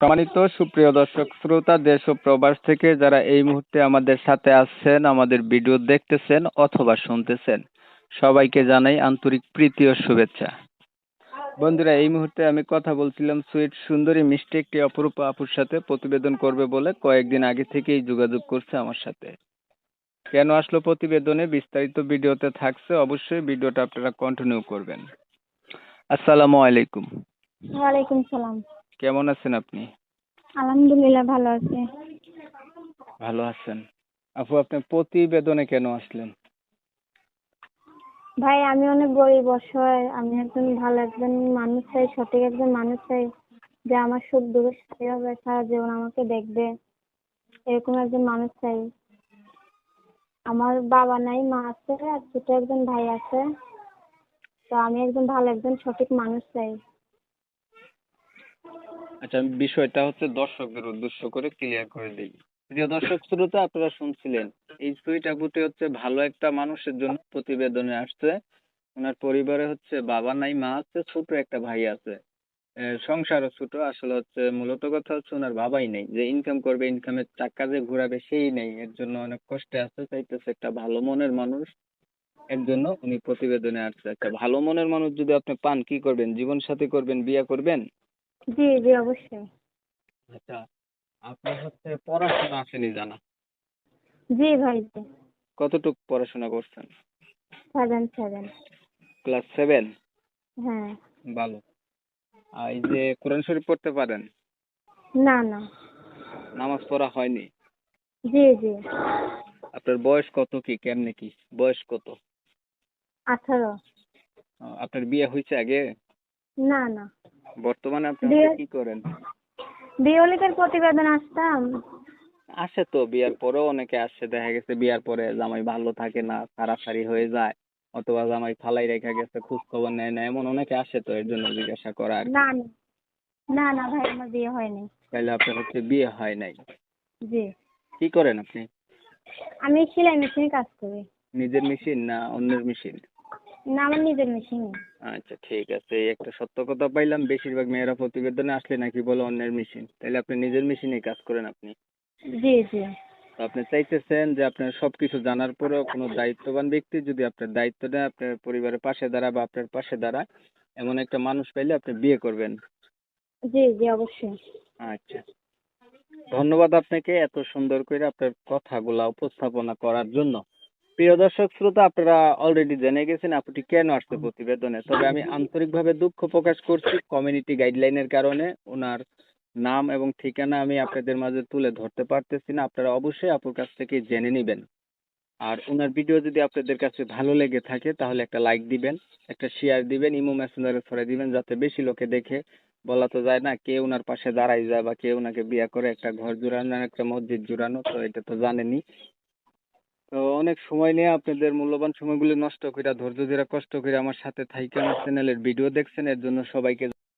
সম্মানিত সুপ্রিয় দর্শক শ্রোতা দেশ ও প্রবাস থেকে যারা এই মুহূর্তে আমাদের সাথে আছেন, আমাদের ভিডিও দেখতেছেন অথবা শুনতেছেন, সবাইকে জানাই আন্তরিক প্রীতি ও শুভেচ্ছা। বন্ধুরা, এই মুহূর্তে আমি কথা বলছিলাম সুইট সুন্দরী মিষ্টি একটি অপরূপ আপুর সাথে, প্রতিবেদন করবে বলে কয়েকদিন আগে থেকেই যোগাযোগ করছে আমার সাথে। কেন আসলো প্রতিবেদনে বিস্তারিত ভিডিওতে থাকছে, অবশ্যই ভিডিওটা আপনারা কন্টিনিউ করবেন। আসসালামু আলাইকুম। ওয়ালাইকুম সালাম। কেমন আছেন আপনি? আলহামদুলিল্লাহ ভালো আছি। ভালো আছেন। আপু, আপনি প্রতিবেদনে কেন আসলেন? ভাই আমি অনেক গরিব অসহায়, আমি একজন ভালো একজন মানুষ চাই, সঠিক একজন মানুষ চাই যে আমার সুখ দুঃখের সাথী হবে, সারা জীবন আমাকে দেখবে, এরকম একজন মানুষ চাই। আমার বাবা নাই, মা আছে আর ছোট একজন ভাই আছে। তো আমি একজন ভালো একজন সঠিক মানুষ চাই। আচ্ছা, আমি বিষয়টা হচ্ছে দর্শকদের উদ্দেশ্য করে ক্লিয়ার করে দিই। প্রিয় দর্শক শ্রোতা, আপনারা শুনছিলেন এই সুইট আপুটি হচ্ছে ভালো একটা মানুষের জন্য প্রতিবেদনে আসছে। ওনার পরিবারে হচ্ছে বাবা নাই, মা আছে, ছোট একটা ভাই আছে। সংসারও ছোট। আসলে হচ্ছে মূলত কথা হচ্ছে ওনার বাবাই নেই, যে ইনকাম করবে, ইনকামের টাকা যে ঘুরাবে সেই নেই। এর জন্য অনেক কষ্টে আছে, চাইতেছে একটা ভালো মনের মানুষ। এর জন্য উনি প্রতিবেদনে আসছে। একটা ভালো মনের মানুষ যদি আপনি পান, কি করবেন? জীবন সাথী করবেন, বিয়ে করবেন? জি জি অবশ্যই। আচ্ছা, আপনার হচ্ছে পড়াশোনা আসেনি জানা? জি ভাই জি। কতটুক পড়াশোনা করছেন? 7 7। ক্লাস 7? হ্যাঁ। ভালো। আর এই যে কোরআন শরীফ পড়তে পারেন? না না। নামাজ পড়া হয়নি? জি জি। আপনার বয়স কত, কি কেমনে কি বয়স কত? 18। আপনার বিয়ে হয়েছে আগে? না না। বর্তমানে আপনি হচ্ছে বিয়ে কি করেন? বিওলিকের প্রতিবেদন আসতাম। আসে তো, বিয়ার পরেও অনেকে আসে, দেখা গেছে বিয়ার পরে জামাই ভালো থাকে না, ছাড়াছাড়ি হয়ে যায়, অথবা জামাই ফালাই রেখা গেছে, খোঁজ খবর নেয় না, এমন অনেকে আসে, তো এর জন্য জিজ্ঞাসা করা আর না কি। না। না না ভাই আমার বিয়ে হয়নি। তাহলে আপনার হচ্ছে বিয়ে হয় নাই? জি। কি করেন আপনি? আমি সেলাই মেশিনে কাজ করি। নিজের মেশিন না অন্যের মেশিন? না আমার নিজের মেশিন। আচ্ছা, ঠিক আছে। এই একটা সত্য কথা পাইলাম, বেশিরভাগ মেয়েরা প্রতিবেদনে আসলে নাকি বলে অন্যের মেশিন। তাহলে আপনি নিজের মেশিনে কাজ করেন আপনি? জি জি। তো আপনি চাইতেছেন যে আপনার সবকিছু জানার পরেও কোনো দায়িত্ববান ব্যক্তি যদি আপনার দায়িত্ব নেয়, আপনার পরিবারের পাশে দাঁড়ায় বা আপনার পাশে দাঁড়ায়, এমন একটা মানুষ পাইলে আপনি বিয়ে করবেন। জি জি অবশ্যই। আচ্ছা, ধন্যবাদ আপনাকে এত সুন্দর করে আপনার কথাগুলা উপস্থাপনা করার জন্য। প্রিয় দর্শক শ্রোতা, আপনারা অলরেডি জেনে গেছেন আপুটি কেন আসছে প্রতিবেদনে। তবে আমি আন্তরিকভাবে দুঃখ প্রকাশ করছি, কমিউনিটি গাইডলাইনের কারণে ওনার নাম এবং ঠিকানা আমি আপনাদের মাঝে তুলে ধরতে পারতেছি না। আপনারা অবশ্যই আপুর কাছ থেকে জেনে নেবেন। আর ওনার ভিডিও যদি আপনাদের কাছে ভালো লেগে থাকে তাহলে একটা লাইক দিবেন, একটা শেয়ার দিবেন, ইমো মেসেঞ্জারে ছড়াই দিবেন, যাতে বেশি লোকে দেখে। বলা তো যায় না কে ওনার পাশে দাঁড়াই যায় বা কে ওনাকে বিয়ে করে, একটা ঘর জুড়ানো আর একটা মসজিদ জুড়ানো, তো এটা তো জানেনই। তো অনেক সময় নিয়ে আপনাদের মূল্যবান সময়গুলো নষ্ট করে, ধৈর্য ধরে কষ্ট করে আমার সাথে থাইকে আমার চ্যানেলের ভিডিও দেখছেন, এর জন্য সবাইকে